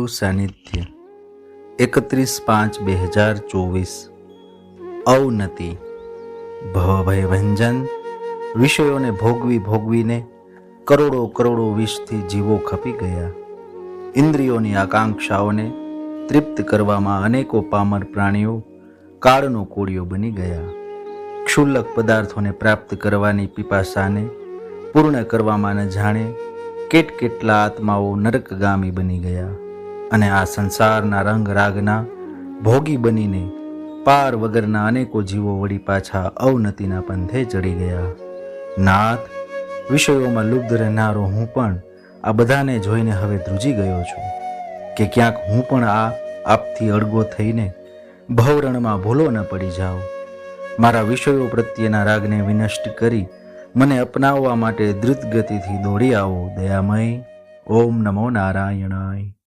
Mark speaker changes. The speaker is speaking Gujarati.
Speaker 1: સદગુરુ સાનિધ્ય 31/5/2024 અવનતિ ભવભયભંજન વિષયોને ભોગવીને કરોડો વિષથી જીવો ખપી ગયા. ઇન્દ્રિયોની આકાંક્ષાઓને તૃપ્ત કરવામાં અનેકો પામર પ્રાણીઓ કાળનો કોળિયો બની ગયા. ક્ષુલ્લક પદાર્થોને પ્રાપ્ત કરવાની પીપાસાને પૂર્ણ કરવામાં ન જાણે કેટલા આત્માઓ નરકગામી બની ગયા અને આ સંસારના રંગ રાગના ભોગી બનીને પાર વગરના અનેકો જીવો વળી પાછા અવનતિના પંથે ચડી ગયા. નાથ, વિષયોમાં લુબ્ધ રહેનારો હું પણ આ બધાને જોઈને હવે ધ્રુજી ગયો છું કે ક્યાંક હું પણ આપથી અળગો થઈને ભવરણમાં ભૂલો ન પડી જાઉં. મારા વિષયો પ્રત્યેના રાગને વિનષ્ટ કરી મને અપનાવવા માટે દ્રુત ગતિથી દોડી આવો દયામય. ઓમ નમો નારાયણાય.